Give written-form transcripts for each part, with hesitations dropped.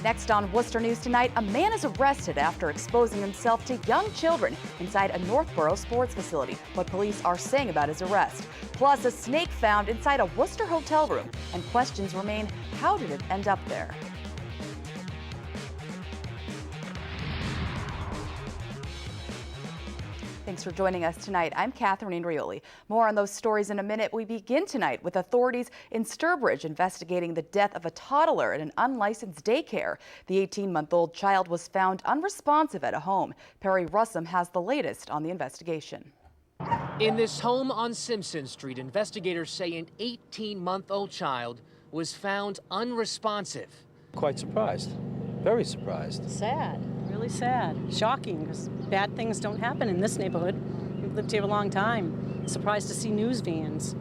Next on Worcester News Tonight, a man is arrested after exposing himself to young children inside a Northbridge sports facility. What police are saying about his arrest. Plus, a snake found inside a Worcester hotel room. And questions remain, how did it end up there? Thanks for joining us tonight. I'm Catherine Andrioli. More on those stories in a minute. We begin tonight with authorities in Sturbridge investigating the death of a toddler at an unlicensed daycare. The 18-month-old child was found unresponsive at a home. Perry Russum has the latest on the investigation. In this home on Simpson Street, investigators say an 18-month-old child was found unresponsive. Quite surprised. Very surprised. Sad. Really sad. Shocking, because bad things don't happen in this neighborhood. We've lived here a long time. Surprised to see news vans.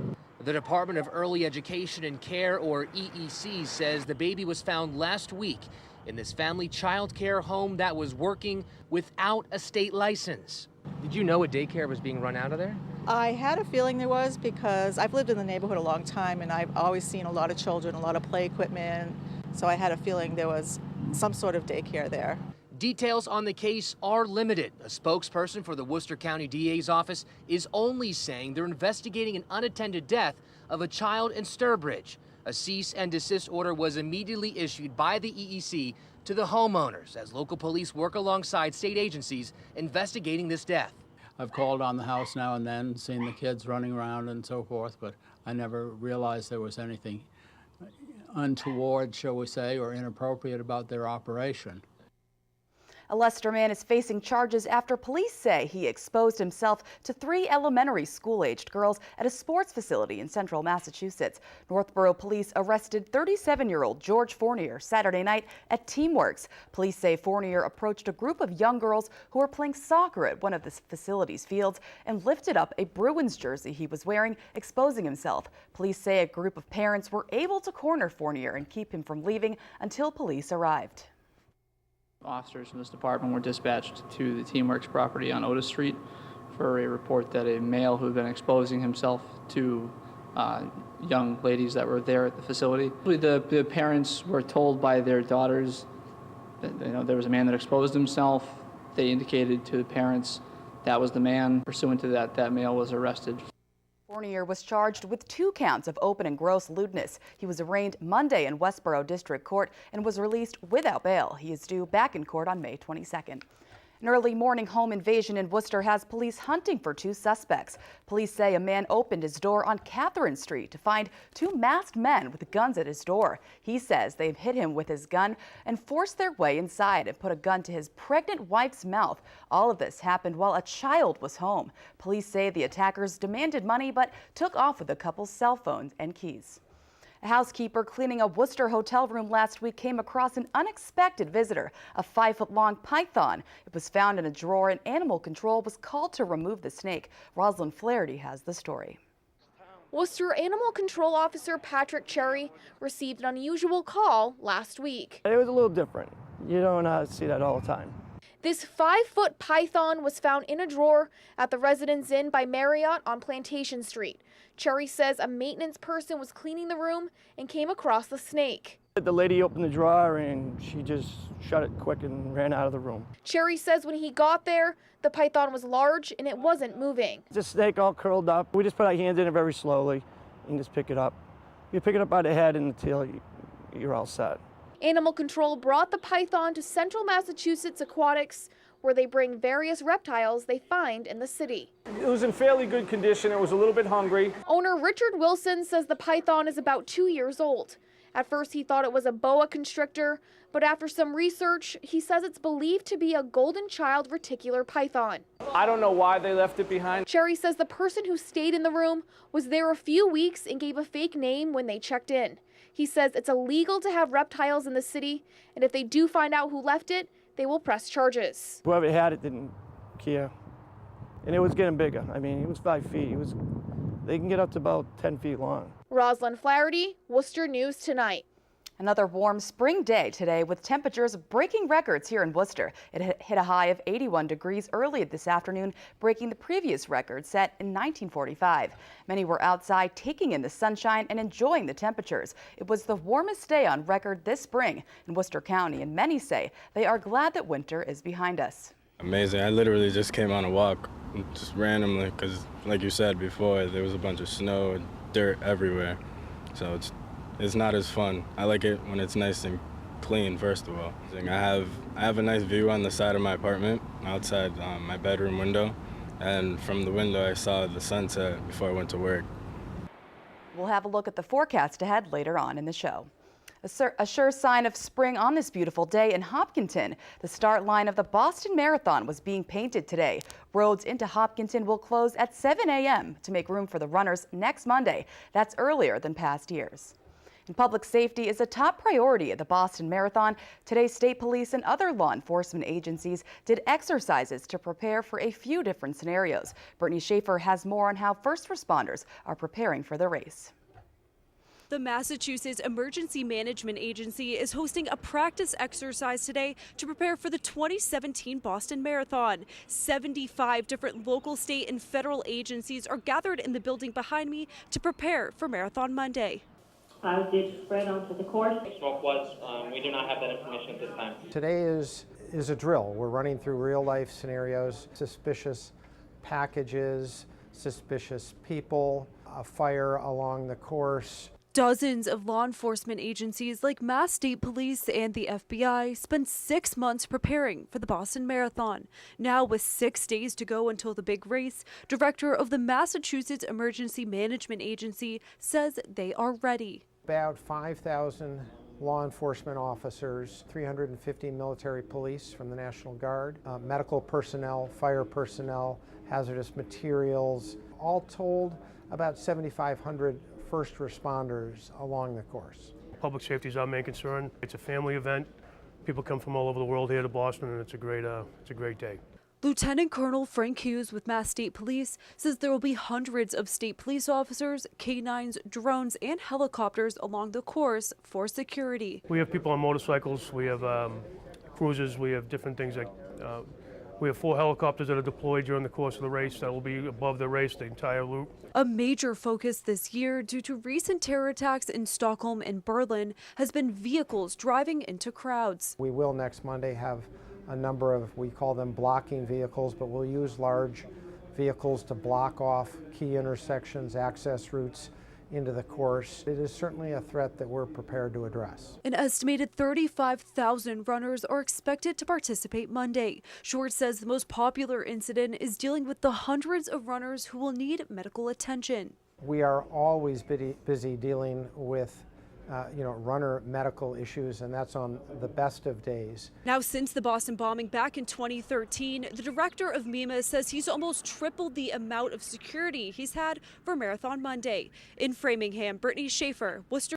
The Department of Early Education and Care, or EEC, says the baby was found last week in this family child care home that was working without a state license. Did you know a daycare was being run out of there? I had a feeling there was, because I've lived in the neighborhood a long time and I've always seen a lot of children, a lot of play equipment. So I had a feeling there was some sort of daycare there. Details on the case are limited. A spokesperson for the Worcester County DA's office is only saying they're investigating an unattended death of a child in Sturbridge. A cease and desist order was immediately issued by the EEC to the homeowners as local police work alongside state agencies investigating this death. I've called on the house now and then, seen the kids running around and so forth, but I never realized there was anything untoward, shall we say, or inappropriate about their operation. A Leicester man is facing charges after police say he exposed himself to 3 elementary school-aged girls at a sports facility in central Massachusetts. Northborough police arrested 37-year-old George Fournier Saturday night at Teamworks. Police say Fournier approached a group of young girls who were playing soccer at one of the facility's fields and lifted up a Bruins jersey he was wearing, exposing himself. Police say a group of parents were able to corner Fournier and keep him from leaving until police arrived. Officers from this department were dispatched to the Teamworks property on Otis Street for a report that a male who had been exposing himself to young ladies that were there at the facility. The parents were told by their daughters that there was a man that exposed himself. They indicated to the parents that was the man. Pursuant to that, that male was arrested. Fournier was charged with 2 counts of open and gross lewdness. He was arraigned Monday in Westboro District Court and was released without bail. He is due back in court on May 22nd. An early morning home invasion in Worcester has police hunting for 2 suspects. Police say a man opened his door on Catherine Street to find 2 masked men with guns at his door. He says they've hit him with his gun and forced their way inside and put a gun to his pregnant wife's mouth. All of this happened while a child was home. Police say the attackers demanded money but took off with the couple's cell phones and keys. A housekeeper cleaning a Worcester hotel room last week came across an unexpected visitor, a 5-foot-long python. It was found in a drawer and animal control was called to remove the snake. Rosalind Flaherty has the story. Worcester Animal Control Officer Patrick Cherry received an unusual call last week. It was a little different. You don't see that all the time. This 5-foot python was found in a drawer at the Residence Inn by Marriott on Plantation Street. Cherry says a maintenance person was cleaning the room and came across the snake. The lady opened the drawer and she just shut it quick and ran out of the room. Cherry says when he got there, the python was large and it wasn't moving. It's a snake all curled up. We just put our hands in it very slowly and just pick it up. You pick it up by the head and the tail, you're all set. Animal Control brought the python to Central Massachusetts Aquatics, where they bring various reptiles they find in the city. It was in fairly good condition. It was a little bit hungry. Owner Richard Wilson says the python is about 2 years old. At first he thought it was a boa constrictor, but after some research, he says it's believed to be a golden child reticular python. I don't know why they left it behind. Cherry says the person who stayed in the room was there a few weeks and gave a fake name when they checked in. He says it's illegal to have reptiles in the city, and if they do find out who left it, they will press charges. Whoever had it didn't care. And it was getting bigger. I mean, it was 5 feet. They can get up to about 10 feet long. Rosalind Flaherty, Worcester News Tonight. Another warm spring day today with temperatures breaking records here in Worcester. It hit a high of 81 degrees early this afternoon, breaking the previous record set in 1945. Many were outside taking in the sunshine and enjoying the temperatures. It was the warmest day on record this spring in Worcester County, and many say they are glad that winter is behind us. Amazing. I literally just came on a walk just randomly because, like you said before, there was a bunch of snow and dirt everywhere. So it's not as fun. I like it when it's nice and clean, first of all. I have a nice view on the side of my apartment, outside my bedroom window, and from the window I saw the sunset before I went to work. We'll have a look at the forecast ahead later on in the show. A sure sign of spring on this beautiful day in Hopkinton. The start line of the Boston Marathon was being painted today. Roads into Hopkinton will close at 7 a.m. to make room for the runners next Monday. That's earlier than past years. And public safety is a top priority at the Boston Marathon. Today, state police and other law enforcement agencies did exercises to prepare for a few different scenarios. Brittany Schaefer has more on how first responders are preparing for the race. The Massachusetts Emergency Management Agency is hosting a practice exercise today to prepare for the 2017 Boston Marathon. 75 different local, state, and federal agencies are gathered in the building behind me to prepare for Marathon Monday. How did spread onto the course? Smoke was, we do not have that information at this time. Today is a drill. We're running through real life scenarios, suspicious packages, suspicious people, a fire along the course. Dozens of law enforcement agencies like Mass State Police and the FBI spent 6 months preparing for the Boston Marathon. Now, with 6 days to go until the big race, director of the Massachusetts Emergency Management Agency says they are ready. About 5,000 law enforcement officers, 350 military police from the National Guard, medical personnel, fire personnel, hazardous materials, all told about 7,500 first responders along the course. Public safety is our main concern. It's a family event. People come from all over the world here to Boston, and it's a great day. Lieutenant Colonel Frank Hughes with Mass State Police says there will be hundreds of state police officers, canines, drones, and helicopters along the course for security. We have people on motorcycles, we have cruisers, we have different things like we have 4 helicopters that are deployed during the course of the race that will be above the race, the entire loop. A major focus this year, due to recent terror attacks in Stockholm and Berlin, has been vehicles driving into crowds. We will next Monday have a number of, we call them blocking vehicles, but we'll use large vehicles to block off key intersections, access routes into the course. It is certainly a threat that we're prepared to address. An estimated 35,000 runners are expected to participate Monday. Short says the most popular incident is dealing with the hundreds of runners who will need medical attention. We are always busy dealing with runner medical issues, and that's on the best of days. Now, since the Boston bombing back in 2013, the director of MEMA says he's almost tripled the amount of security he's had for Marathon Monday. In Framingham, Brittany Schaefer, Worcester.